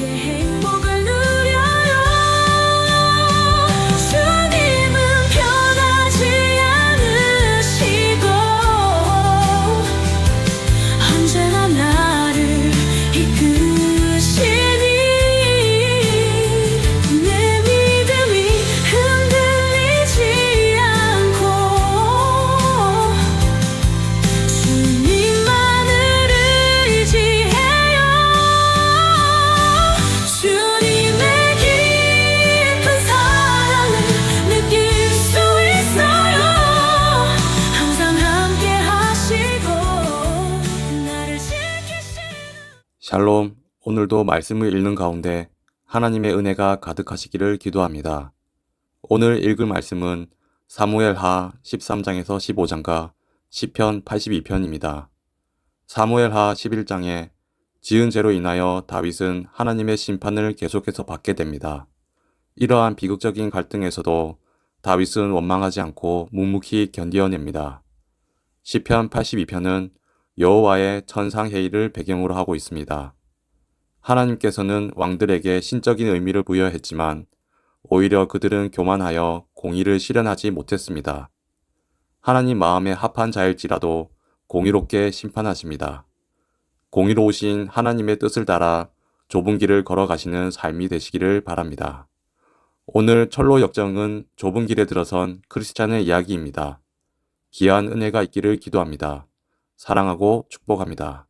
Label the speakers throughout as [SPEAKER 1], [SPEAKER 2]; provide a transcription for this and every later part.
[SPEAKER 1] 행복을 누려요. 주님은 변하지 않으시고 언제나 나를 이끄시니 내 믿음이 흔들리지 않고 주님만을 의지해요. 주님의 깊은 사랑을 느낄 수 있어요. 항상 함께 하시고 나를 지키시는
[SPEAKER 2] 샬롬, 오늘도 말씀을 읽는 가운데 하나님의 은혜가 가득하시기를 기도합니다. 오늘 읽을 말씀은 사무엘하 13장에서 15장과 시편 82편입니다. 사무엘하 11장에 지은 죄로 인하여 다윗은 하나님의 심판을 계속해서 받게 됩니다. 이러한 비극적인 갈등에서도 다윗은 원망하지 않고 묵묵히 견디어냅니다. 시편 82편은 여호와의 천상회의를 배경으로 하고 있습니다. 하나님께서는 왕들에게 신적인 의미를 부여했지만 오히려 그들은 교만하여 공의를 실현하지 못했습니다. 하나님 마음에 합한 자일지라도 공의롭게 심판하십니다. 공의로우신 하나님의 뜻을 따라 좁은 길을 걸어가시는 삶이 되시기를 바랍니다. 오늘 철로 역정은 좁은 길에 들어선 크리스찬의 이야기입니다. 귀한 은혜가 있기를 기도합니다. 사랑하고 축복합니다.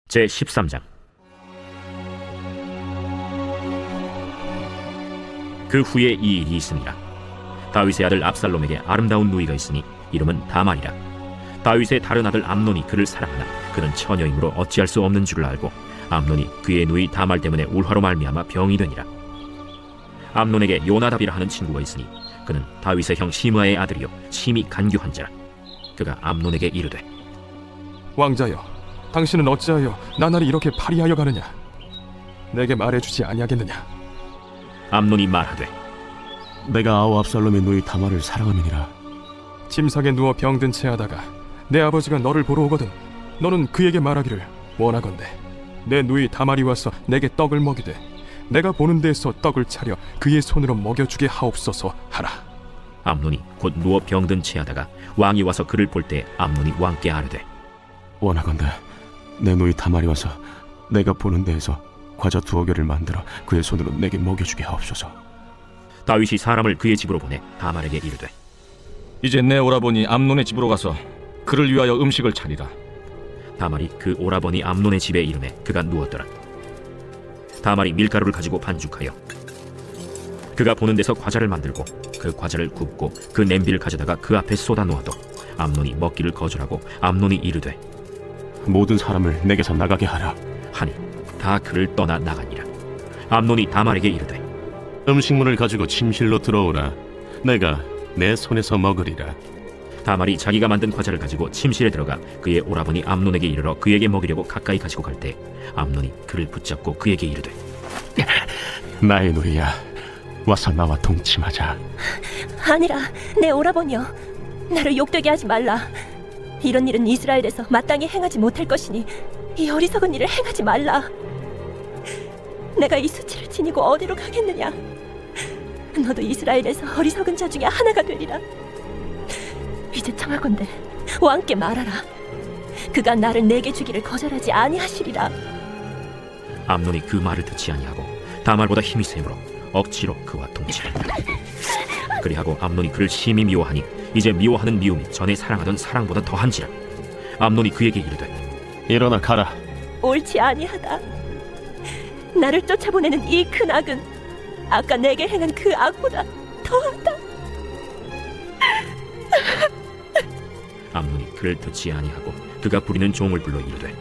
[SPEAKER 3] 제13장. 그 후에 이 일이 있으니라. 다윗의 아들 압살롬에게 아름다운 누이가 있으니 이름은 다말이라. 다윗의 다른 아들 암논이 그를 사랑하나 그는 처녀이므로 어찌할 수 없는 줄을 알고 암논이 그의 누이 다말 때문에 울화로 말미암아 병이 되니라. 암논에게 요나답이라 하는 친구가 있으니 그는 다윗의 형 시므아의 아들이요 심히 간교한 자라. 그가 암논에게 이르되
[SPEAKER 4] 왕자여, 당신은 어찌하여 나날이 이렇게 파리하여 가느냐? 내게 말해주지 아니하겠느냐?
[SPEAKER 3] 암논이 말하되
[SPEAKER 5] 내가 아우 압살롬의 누이 다말을 사랑함이니라.
[SPEAKER 4] 침상에 누워 병든 채 하다가 내 아버지가 너를 보러 오거든 너는 그에게 말하기를 원하건대 내 누이 다말이 와서 내게 떡을 먹이되 내가 보는 데에서 떡을 차려 그의 손으로 먹여주게 하옵소서 하라.
[SPEAKER 3] 암논이 곧 누워 병든 채 하다가 왕이 와서 그를 볼 때 암논이 왕께 아뢰되
[SPEAKER 5] 원하건대 내 누이 다말이 와서 내가 보는 데에서 과자 2개를 만들어 그의 손으로 내게 먹여주게 하옵소서.
[SPEAKER 3] 다윗이 사람을 그의 집으로 보내 다말에게 이르되
[SPEAKER 6] 이제 내 오라버니 암논의 집으로 가서 그를 위하여 음식을 차리라.
[SPEAKER 3] 다말이 그 오라버니 암논의 집에 이르매 그가 누웠더라. 다말이 밀가루를 가지고 반죽하여 그가 보는 데서 과자를 만들고 그 과자를 굽고 그 냄비를 가져다가 그 앞에 쏟아 놓아도 암논이 먹기를 거절하고 암논이 이르되
[SPEAKER 5] 모든 사람을 내게서 나가게 하라.
[SPEAKER 3] 하니 다 그를 떠나 나가니라. 암논이 다말에게 이르되
[SPEAKER 5] 음식물을 가지고 침실로 들어오라. 내가 내 손에서 먹으리라.
[SPEAKER 3] 다말이 자기가 만든 과자를 가지고 침실에 들어가 그의 오라버니 암논에게 이르러 그에게 먹이려고 가까이 가지고 갈 때 암논이 그를 붙잡고 그에게 이르되
[SPEAKER 5] 나의 누이야, 와서 나와 동침하자.
[SPEAKER 7] 아니라 내 오라버니여, 나를 욕되게 하지 말라. 이런 일은 이스라엘에서 마땅히 행하지 못할 것이니 이 어리석은 일을 행하지 말라. 내가 이 수치를 지니고 어디로 가겠느냐? 너도 이스라엘에서 어리석은 자 중에 하나가 되리라. 이제 청하건대 왕께 말하라. 그가 나를 내게 주기를 거절하지 아니하시리라.
[SPEAKER 3] 암논이 그 말을 듣지 아니하고 다말보다 힘이 세므로 억지로 그와 동침한다. 그리하고 암논이 그를 심히 미워하니 이제 미워하는 미움이 전에 사랑하던 사랑보다 더한지라. 암논이 그에게 이르되
[SPEAKER 5] 일어나 가라.
[SPEAKER 7] 옳지 아니하다. 나를 쫓아보내는 이 큰 악은 아까 내게 행한 그 악보다 더하다.
[SPEAKER 3] 암논이 그를 듣지 아니하고 그가 부리는 종을 불러 이르되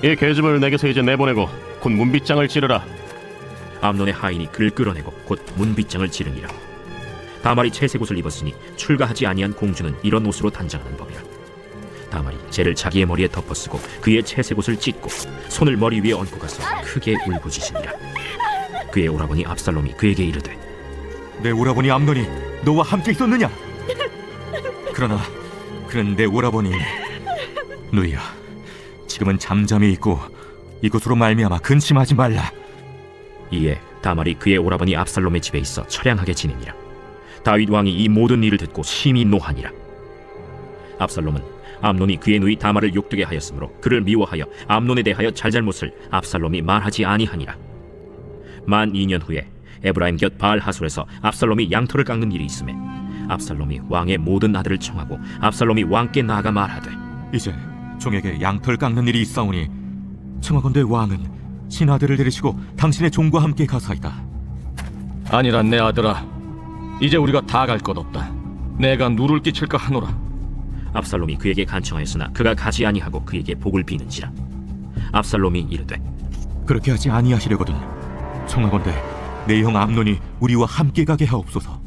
[SPEAKER 5] 이 계집을 내게서 이제 내보내고 곧 문빗장을 찌르라.
[SPEAKER 3] 암논의 하인이 그를 끌어내고 곧 문빗장을 지르니라. 다말이 채색 옷을 입었으니 출가하지 아니한 공주는 이런 옷으로 단장하는 법이라. 다말이 재를 자기의 머리에 덮어쓰고 그의 채색 옷을 찢고 손을 머리 위에 얹고 가서 크게 울부짖으니라. 그의 오라버니 압살롬이 그에게 이르되
[SPEAKER 8] 내 오라버니 암논이 너와 함께 있었느냐? 그러나 그는 내 오라버니 누이야, 지금은 잠잠히 있고 이것으로 말미암아 근심하지 말라.
[SPEAKER 3] 이에 다말이 그의 오라버니 압살롬의 집에 있어 처량하게 지내니라. 다윗 왕이 이 모든 일을 듣고 심히 노하니라. 압살롬은 암논이 그의 누이 다말을 욕되게 하였으므로 그를 미워하여 암논에 대하여 잘잘못을 압살롬이 말하지 아니하니라. 만 2년 후에 에브라임 곁 바알 하솔에서 압살롬이 양털을 깎는 일이 있음에 압살롬이 왕의 모든 아들을 청하고 압살롬이 왕께 나아가 말하되
[SPEAKER 8] 이제 종에게 양털 깎는 일이 있사오니 청하건대 왕은 신하들을 데리시고 당신의 종과 함께 가사이다.
[SPEAKER 6] 아니라 내 아들아, 이제 우리가 다 갈 것 없다. 내가 누를 끼칠까 하노라.
[SPEAKER 3] 압살롬이 그에게 간청하였으나 그가 가지 아니하고 그에게 복을 비는지라. 압살롬이 이르되
[SPEAKER 8] 그렇게 하지 아니하시려거든 청하건대 내 형 암논이 우리와 함께 가게 하옵소서.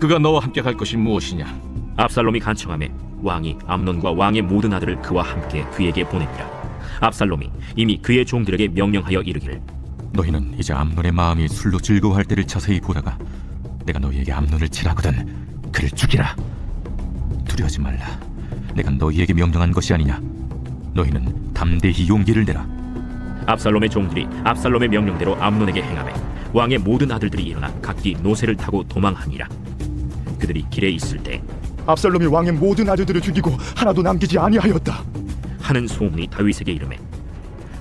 [SPEAKER 6] 그가 너와 함께 갈 것이 무엇이냐?
[SPEAKER 3] 압살롬이 간청하매 왕이 암논과 왕의 모든 아들을 그와 함께 그에게 보내니라. 압살롬이 이미 그의 종들에게 명령하여 이르기를
[SPEAKER 8] 너희는 이제 암논의 마음이 술로 즐거워할 때를 자세히 보다가 내가 너희에게 암논을 칠하거든 그를 죽이라. 두려워하지 말라. 내가 너희에게 명령한 것이 아니냐. 너희는 담대히 용기를 내라.
[SPEAKER 3] 압살롬의 종들이 압살롬의 명령대로 암논에게 행하매 왕의 모든 아들들이 일어나 각기 노새를 타고 도망하니라. 그들이 길에 있을 때
[SPEAKER 9] 압살롬이 왕의 모든 아들들을 죽이고 하나도 남기지 아니하였다
[SPEAKER 3] 하는 소문이 다윗에게 이르매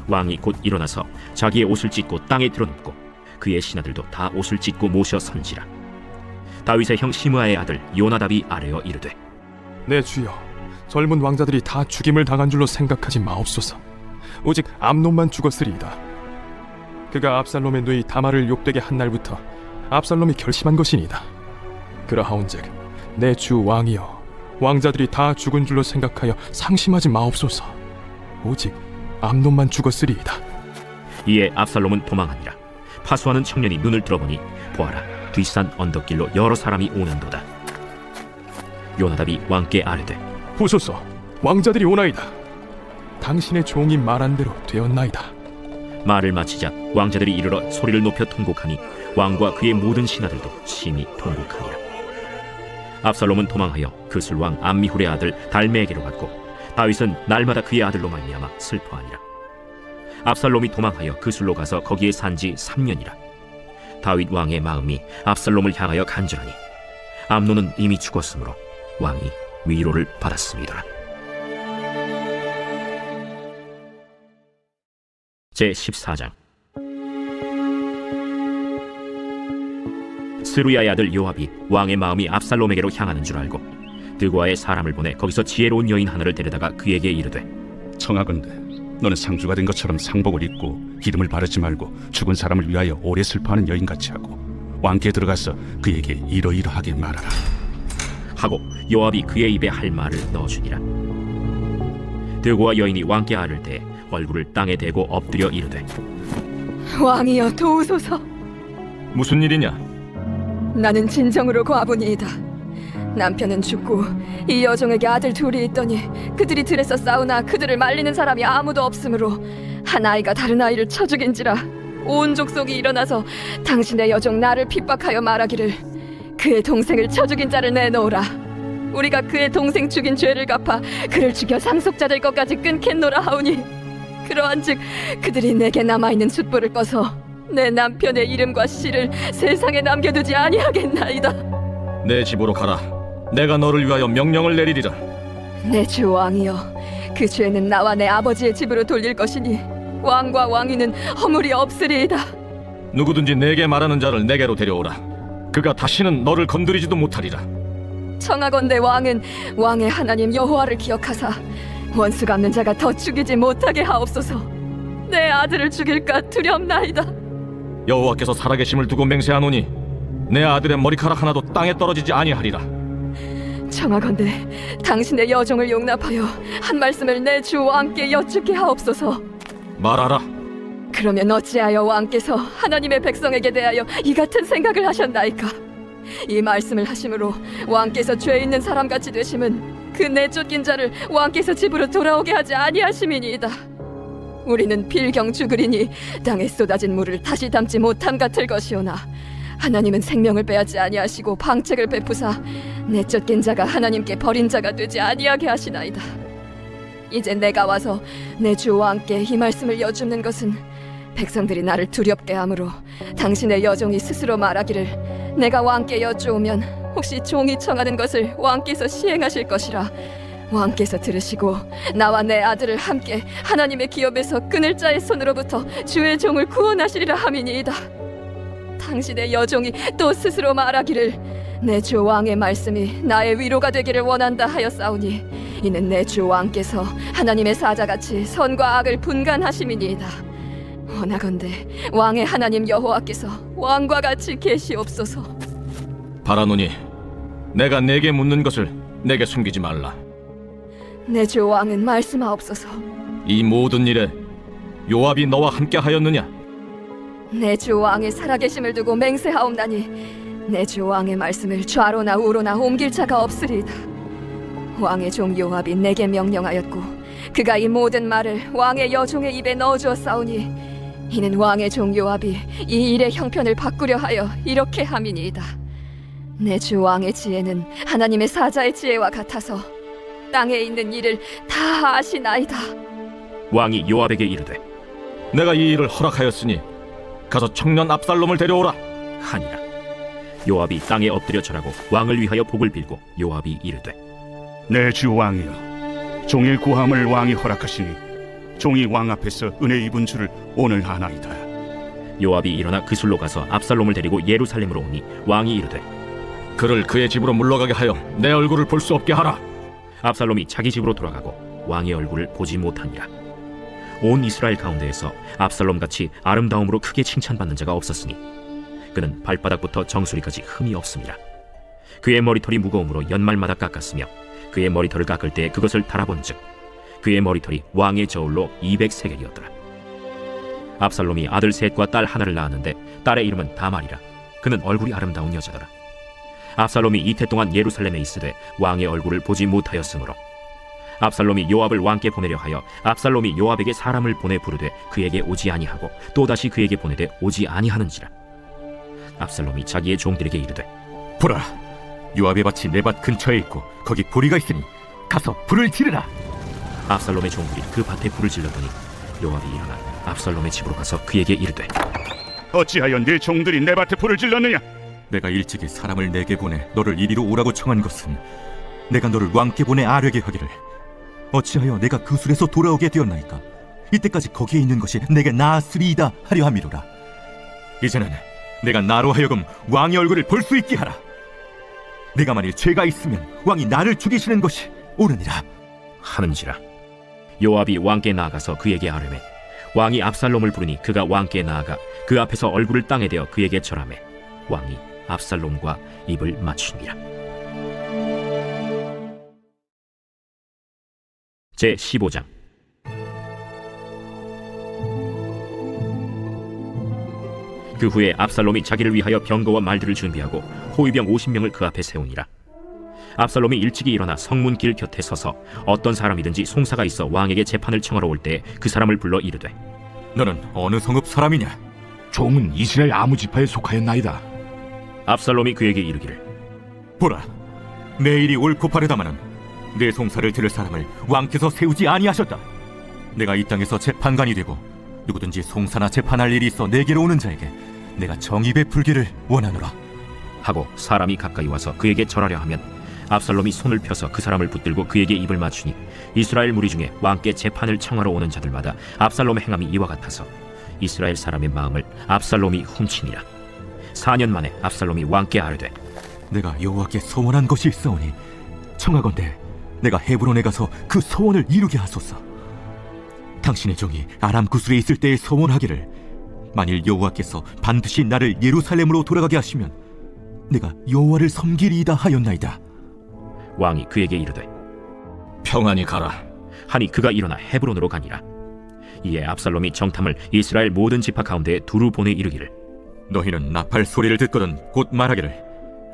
[SPEAKER 3] 왕이 곧 일어나서 자기의 옷을 찢고 땅에 드러눕고 그의 신하들도 다 옷을 찢고 모셔 선지라. 다윗의 형 시므아의 아들 요나답이 아뢰어 이르되
[SPEAKER 4] 내 주여, 젊은 왕자들이 다 죽임을 당한 줄로 생각하지 마옵소서. 오직 암논만 죽었으리이다. 그가 압살롬의 누이 다말을 욕되게 한 날부터 압살롬이 결심한 것이니이다. 그러하온즉 내 주 왕이여, 왕자들이 다 죽은 줄로 생각하여 상심하지 마옵소서. 오직 암논만 죽었으리이다.
[SPEAKER 3] 이에 압살롬은 도망하니라. 파수하는 청년이 눈을 들어보니 보아라, 뒷산 언덕길로 여러 사람이 오는도다. 요나답이 왕께 아뢰되
[SPEAKER 4] 보소서, 왕자들이 오나이다. 당신의 종이 말한 대로 되었나이다.
[SPEAKER 3] 말을 마치자 왕자들이 이르러 소리를 높여 통곡하니 왕과 그의 모든 신하들도 심히 통곡하니라. 압살롬은 도망하여 그술 왕 암미훌의 아들 달메에게로 갔고 다윗은 날마다 그의 아들로 말미암아 슬퍼하니라. 압살롬이 도망하여 그술로 가서 거기에 산지 3년이라. 다윗 왕의 마음이 압살롬을 향하여 간절하니 암논은 이미 죽었으므로 왕이 위로를 받았습니다. 제14장. 스루야의 아들 요압이 왕의 마음이 압살롬에게로 향하는 줄 알고 드고아의 사람을 보내 거기서 지혜로운 여인 하나를 데려다가 그에게 이르되
[SPEAKER 10] 청하건대 너는 상주가 된 것처럼 상복을 입고 기름을 바르지 말고 죽은 사람을 위하여 오래 슬퍼하는 여인같이 하고 왕께 들어가서 그에게 이러이러하게 말하라
[SPEAKER 3] 하고 요압이 그의 입에 할 말을 넣어주니라. 드고아 여인이 왕께 아를 때 얼굴을 땅에 대고 엎드려 이르되
[SPEAKER 11] 왕이여 도우소서.
[SPEAKER 6] 무슨 일이냐?
[SPEAKER 11] 나는 진정으로 과부니이다. 남편은 죽고 이 여종에게 아들 둘이 있더니 그들이 들에서 싸우나 그들을 말리는 사람이 아무도 없으므로 한 아이가 다른 아이를 쳐 죽인지라. 온 족속이 일어나서 당신의 여종 나를 핍박하여 말하기를 그의 동생을 쳐 죽인 자를 내놓으라. 우리가 그의 동생 죽인 죄를 갚아 그를 죽여 상속자 될 것까지 끊겠노라 하오니 그러한즉 그들이 내게 남아있는 숫불을 꺼서 내 남편의 이름과 씨를 세상에 남겨두지 아니하겠나이다.
[SPEAKER 6] 내 집으로 가라. 내가 너를 위하여 명령을 내리리라.
[SPEAKER 11] 내 주 왕이여, 그 죄는 나와 내 아버지의 집으로 돌릴 것이니 왕과 왕위는 허물이 없으리이다.
[SPEAKER 6] 누구든지 내게 말하는 자를 내게로 데려오라. 그가 다시는 너를 건드리지도 못하리라.
[SPEAKER 11] 청하건대 왕은 왕의 하나님 여호와를 기억하사 원수 갚는 자가 더 죽이지 못하게 하옵소서. 내 아들을 죽일까 두렵나이다.
[SPEAKER 6] 여호와께서 살아계심을 두고 맹세하노니 내 아들의 머리카락 하나도 땅에 떨어지지 아니하리라.
[SPEAKER 11] 청하건대 당신의 여종을 용납하여 한 말씀을 내 주 왕께 여쭙게 하옵소서.
[SPEAKER 6] 말하라.
[SPEAKER 11] 그러면 어찌하여 왕께서 하나님의 백성에게 대하여 이 같은 생각을 하셨나이까? 이 말씀을 하심으로 왕께서 죄 있는 사람같이 되심은 그 내쫓긴 자를 왕께서 집으로 돌아오게 하지 아니하심이니이다. 우리는 필경 죽으리니 땅에 쏟아진 물을 다시 담지 못함 같을 것이오나 하나님은 생명을 빼앗지 아니하시고 방책을 베푸사 내쫓긴 자가 하나님께 버린 자가 되지 아니하게 하시나이다. 이제 내가 와서 내 주 왕께 이 말씀을 여쭙는 것은 백성들이 나를 두렵게 하므로 당신의 여종이 스스로 말하기를 내가 왕께 여쭈오면 혹시 종이 청하는 것을 왕께서 시행하실 것이라 왕께서 들으시고 나와 내 아들을 함께 하나님의 기업에서 끊을 자의 손으로부터 주의 종을 구원하시리라 함이니이다. 당신의 여종이 또 스스로 말하기를 내 주 왕의 말씀이 나의 위로가 되기를 원한다 하였사오니 이는 내 주 왕께서 하나님의 사자같이 선과 악을 분간하심이니이다. 원하건대 왕의 하나님 여호와께서 왕과 같이 계시옵소서.
[SPEAKER 6] 바라노니 내가 내게 묻는 것을 내게 숨기지 말라.
[SPEAKER 11] 내 주 왕은 말씀하옵소서.
[SPEAKER 6] 이 모든 일에 요압이 너와 함께 하였느냐?
[SPEAKER 11] 내 주 왕의 살아계심을 두고 맹세하옵나니 내 주 왕의 말씀을 좌로나 우로나 옮길 자가 없으리이다. 왕의 종 요압이 내게 명령하였고 그가 이 모든 말을 왕의 여종의 입에 넣어주었사오니 이는 왕의 종 요압이 이 일의 형편을 바꾸려 하여 이렇게 함이니이다. 내 주 왕의 지혜는 하나님의 사자의 지혜와 같아서 땅에 있는 일을 다 아시나이다.
[SPEAKER 3] 왕이 요압에게 이르되
[SPEAKER 6] 내가 이 일을 허락하였으니 가서 청년 압살롬을 데려오라
[SPEAKER 3] 하니라. 요압이 땅에 엎드려 절하고 왕을 위하여 복을 빌고 요압이 이르되
[SPEAKER 10] 내 주 왕이여, 종의 구함을 왕이 허락하시니 종이 왕 앞에서 은혜 입은 줄을 오늘 아나이다.
[SPEAKER 3] 요압이 일어나 그술로 가서 압살롬을 데리고 예루살렘으로 오니 왕이 이르되
[SPEAKER 6] 그를 그의 집으로 물러가게 하여 내 얼굴을 볼 수 없게 하라.
[SPEAKER 3] 압살롬이 자기 집으로 돌아가고 왕의 얼굴을 보지 못하니라. 온 이스라엘 가운데에서 압살롬같이 아름다움으로 크게 칭찬받는 자가 없었으니 그는 발바닥부터 정수리까지 흠이 없음이라. 그의 머리털이 무거움으로 연말마다 깎았으며 그의 머리털을 깎을 때 그것을 달아본즉 그의 머리털이 왕의 저울로 200세겔이었더라. 압살롬이 아들 셋과 딸 하나를 낳았는데 딸의 이름은 다말이라. 그는 얼굴이 아름다운 여자더라. 압살롬이 이태 동안 예루살렘에 있으되 왕의 얼굴을 보지 못하였으므로 압살롬이 요압을 왕께 보내려 하여 압살롬이 요압에게 사람을 보내 부르되 그에게 오지 아니하고 또다시 그에게 보내되 오지 아니하는지라. 압살롬이 자기의 종들에게 이르되
[SPEAKER 8] 보라, 요압의 밭이 내 밭 근처에 있고 거기 보리가 있으니 가서 불을 지르라.
[SPEAKER 3] 압살롬의 종들이 그 밭에 불을 질렀더니 요압이 일어나 압살롬의 집으로 가서 그에게 이르되
[SPEAKER 10] 어찌하여 네 종들이 내 밭에 불을 질렀느냐?
[SPEAKER 8] 내가 일찍이 사람을 내게 보내 너를 이리로 오라고 청한 것은 내가 너를 왕께 보내 아뢰게 하기를 어찌하여 내가 그 술에서 돌아오게 되었나이까? 이때까지 거기에 있는 것이 내게 나았으리이다 하려 함이로라. 이제는 내가 나로 하여금 왕의 얼굴을 볼 수 있게 하라. 내가 만일 죄가 있으면 왕이 나를 죽이시는 것이 옳으니라
[SPEAKER 3] 하는지라. 요압이 왕께 나아가서 그에게 아뢰매 왕이 압살롬을 부르니 그가 왕께 나아가 그 앞에서 얼굴을 땅에 대어 그에게 절하매 왕이 압살롬과 입을 맞추니라. 제 15장. 그 후에 압살롬이 자기를 위하여 병거와 말들을 준비하고 호위병 50명을 그 앞에 세우니라. 압살롬이 일찍이 일어나 성문길 곁에 서서 어떤 사람이든지 송사가 있어 왕에게 재판을 청하러 올 때 그 사람을 불러 이르되
[SPEAKER 8] 너는 어느 성읍 사람이냐?
[SPEAKER 9] 종은 이스라엘 아무 지파에 속하였나이다.
[SPEAKER 3] 압살롬이 그에게 이르기를
[SPEAKER 8] 보라, 내 일이 옳고 바르다마는 내 송사를 들을 사람을 왕께서 세우지 아니하셨다. 내가 이 땅에서 재판관이 되고 누구든지 송사나 재판할 일이 있어 내게로 오는 자에게 내가 정의 베풀기를 원하노라
[SPEAKER 3] 하고 사람이 가까이 와서 그에게 절하려 하면 압살롬이 손을 펴서 그 사람을 붙들고 그에게 입을 맞추니 이스라엘 무리 중에 왕께 재판을 청하러 오는 자들마다 압살롬의 행함이 이와 같아서 이스라엘 사람의 마음을 압살롬이 훔치니라. 4년 만에 압살롬이 왕께 아뢰되
[SPEAKER 8] 내가 여호와께 소원한 것이 있사오니 청하건대 내가 헤브론에 가서 그 소원을 이루게 하소서. 당신의 종이 아람 구술에 있을 때에 소원하기를 만일 여호와께서 반드시 나를 예루살렘으로 돌아가게 하시면 내가 여호와를 섬기리이다 하였나이다.
[SPEAKER 3] 왕이 그에게 이르되
[SPEAKER 6] 평안히 가라
[SPEAKER 3] 하니 그가 일어나 헤브론으로 가니라. 이에 압살롬이 정탐을 이스라엘 모든 지파 가운데 두루 보내 이르기를
[SPEAKER 8] 너희는 나팔 소리를 듣거든 곧 말하기를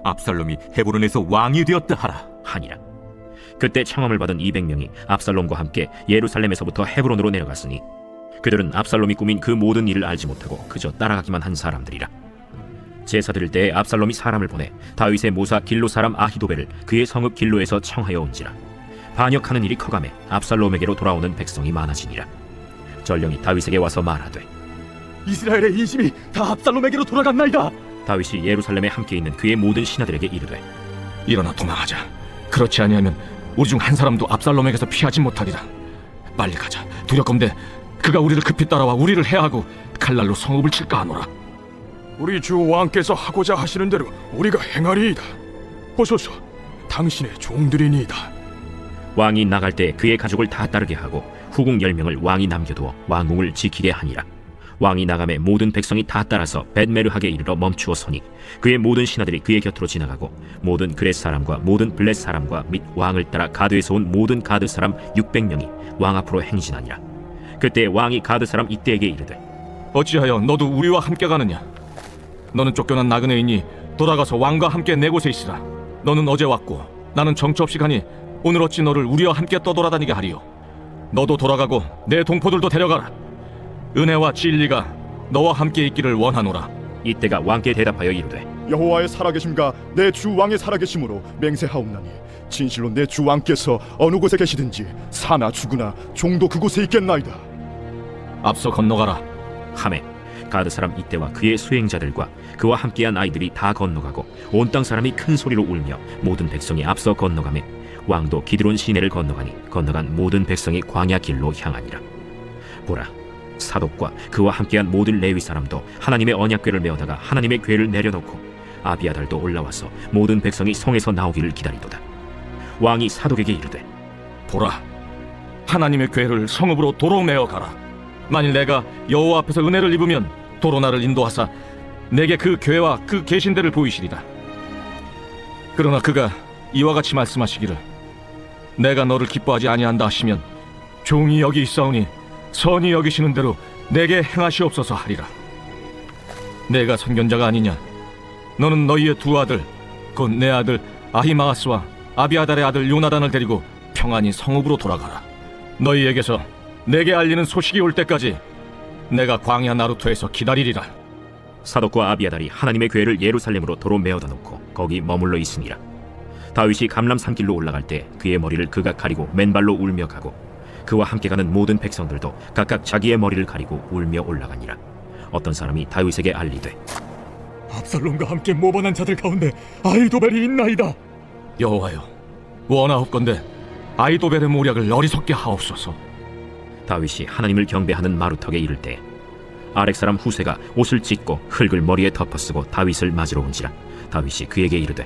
[SPEAKER 8] 압살롬이 헤브론에서 왕이 되었다 하라
[SPEAKER 3] 하니라. 그때 청함을 받은 200명이 압살롬과 함께 예루살렘에서부터 헤브론으로 내려갔으니 그들은 압살롬이 꾸민 그 모든 일을 알지 못하고 그저 따라가기만 한 사람들이라. 제사 드릴 때에 압살롬이 사람을 보내 다윗의 모사 길로 사람 아히도벨을 그의 성읍 길로에서 청하여 온지라. 반역하는 일이 커가매 압살롬에게로 돌아오는 백성이 많아지니라. 전령이 다윗에게 와서 말하되
[SPEAKER 9] 이스라엘의 인심이 다 압살롬에게로 돌아갔나이다.
[SPEAKER 3] 다윗이 예루살렘에 함께 있는 그의 모든 신하들에게 이르되
[SPEAKER 6] 일어나 도망하자. 그렇지 아니하면 우리 중 한 사람도 압살롬에게서 피하지 못하리라. 빨리 가자. 두렵건대 그가 우리를 급히 따라와 우리를 해하고 칼날로 성읍을 칠까 하노라.
[SPEAKER 4] 우리 주 왕께서 하고자 하시는 대로 우리가 행하리이다. 보소서, 당신의 종들이니이다.
[SPEAKER 3] 왕이 나갈 때 그의 가족을 다 따르게 하고 후궁 10명을 왕이 남겨두어 왕궁을 지키게 하니라. 왕이 나가매 모든 백성이 다 따라서 벳메르하게 이르러 멈추어 서니 그의 모든 신하들이 그의 곁으로 지나가고 모든 그렛 사람과 모든 블렛 사람과 및 왕을 따라 가드에서 온 모든 가드 사람 600명이 왕 앞으로 행진하니라. 그때 왕이 가드 사람 이때에게 이르되
[SPEAKER 6] 어찌하여 너도 우리와 함께 가느냐? 너는 쫓겨난 나그네이니 돌아가서 왕과 함께 내 곳에 있으라. 너는 어제 왔고 나는 정처 없이 가니 오늘 어찌 너를 우리와 함께 떠돌아다니게 하리요? 너도 돌아가고 내 동포들도 데려가라. 은혜와 진리가 너와 함께 있기를 원하노라.
[SPEAKER 3] 이때가 왕께 대답하여 이르되
[SPEAKER 9] 여호와의 살아계심과 내 주 왕의 살아계심으로 맹세하옵나니 진실로 내 주 왕께서 어느 곳에 계시든지 사나 죽으나 종도 그곳에 있겠나이다.
[SPEAKER 6] 앞서 건너가라.
[SPEAKER 3] 하매 가드 사람 이때와 그의 수행자들과 그와 함께한 아이들이 다 건너가고 온 땅 사람이 큰 소리로 울며 모든 백성이 앞서 건너가매 왕도 기드론 시내를 건너가니 건너간 모든 백성이 광야 길로 향하니라. 보라, 사독과 그와 함께한 모든 레위 사람도 하나님의 언약궤를 메어다가 하나님의 궤를 내려놓고 아비아달도 올라와서 모든 백성이 성에서 나오기를 기다리도다. 왕이 사독에게 이르되
[SPEAKER 6] 보라, 하나님의 궤를 성읍으로 도로 메어 가라. 만일 내가 여호와 앞에서 은혜를 입으면 도로 나를 인도하사 내게 그 궤와 그 계신대를 보이시리라. 그러나 그가 이와 같이 말씀하시기를 내가 너를 기뻐하지 아니한다 하시면 종이 여기 있사오니 선히 여기시는 대로 내게 행하시옵소서 하리라. 내가 선견자가 아니냐? 너는 너희의 두 아들 곧 내 아들 아히마아스와 아비아달의 아들 요나단을 데리고 평안히 성읍으로 돌아가라. 너희에게서 내게 알리는 소식이 올 때까지 내가 광야 나루토에서 기다리리라.
[SPEAKER 3] 사독과 아비아달이 하나님의 궤를 예루살렘으로 도로 메어다 놓고 거기 머물러 있으니라. 다윗이 감람 산길로 올라갈 때 그의 머리를 그가 가리고 맨발로 울며 가고 그와 함께 가는 모든 백성들도 각각 자기의 머리를 가리고 울며 올라가니라. 어떤 사람이 다윗에게 알리되
[SPEAKER 9] 압살롬과 함께 모반한 자들 가운데 아히도벨이 있나이다.
[SPEAKER 6] 여호와여, 원하옵건대 아히도벨의 모략을 어리석게 하옵소서.
[SPEAKER 3] 다윗이 하나님을 경배하는 마루턱에 이를 때 아렉 사람 후세가 옷을 찢고 흙을 머리에 덮어쓰고 다윗을 맞으러 온지라. 다윗이 그에게 이르되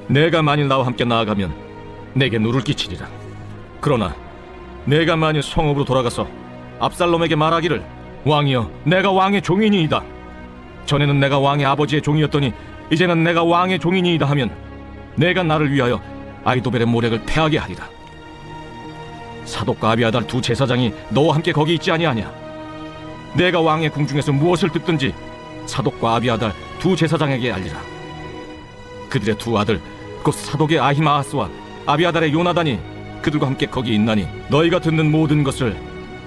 [SPEAKER 6] 내가 만일 나와 함께 나아가면 내게 누를 끼치리라. 그러나 내가 만일 성읍으로 돌아가서 압살롬에게 말하기를 왕이여, 내가 왕의 종이니이다. 전에는 내가 왕의 아버지의 종이었더니 이제는 내가 왕의 종이니이다 하면 내가 나를 위하여 아히도벨의 모략을 패하게 하리라. 사독과 아비아달 두 제사장이 너와 함께 거기 있지 아니하냐? 내가 왕의 궁중에서 무엇을 듣든지 사독과 아비아달 두 제사장에게 알리라. 그들의 두 아들 곧 사독의 아히마아스와 아비아달의 요나단이 그들과 함께 거기 있나니 너희가 듣는 모든 것을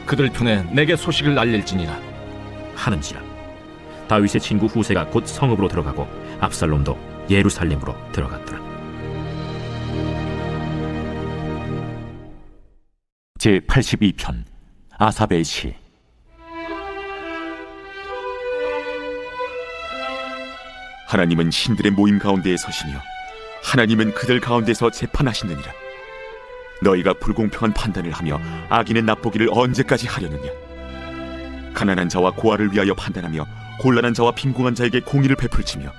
[SPEAKER 6] 그들 편에 내게 소식을 알릴지니라
[SPEAKER 3] 하는지라. 다윗의 친구 후세가 곧 성읍으로 들어가고 압살롬도 예루살렘으로 들어갔더라.
[SPEAKER 8] 제82편 아삽의 시. 하나님은 신들의 모임 가운데에 서시며 하나님은 그들 가운데서 재판하시느니라. 너희가 불공평한 판단을 하며 악인의 납보기를 언제까지 하려느냐? 가난한 자와 고아를 위하여 판단하며 곤란한 자와 빈궁한 자에게 공의를 베풀지며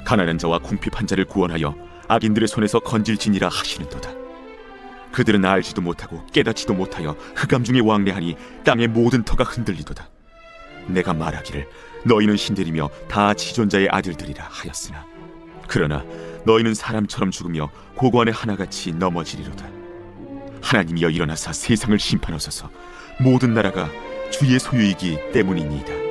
[SPEAKER 8] 가난한 자와 궁핍한 자를 구원하여 악인들의 손에서 건질지니라 하시는도다. 그들은 알지도 못하고 깨닫지도 못하여 흑암 중에 왕래하니 땅의 모든 터가 흔들리도다. 내가 말하기를 너희는 신들이며 다 지존자의 아들들이라 하였으나 그러나 너희는 사람처럼 죽으며 고관의 하나같이 넘어지리로다. 하나님이여 일어나사 세상을 심판하소서. 모든 나라가 주의 소유이기 때문이니이다.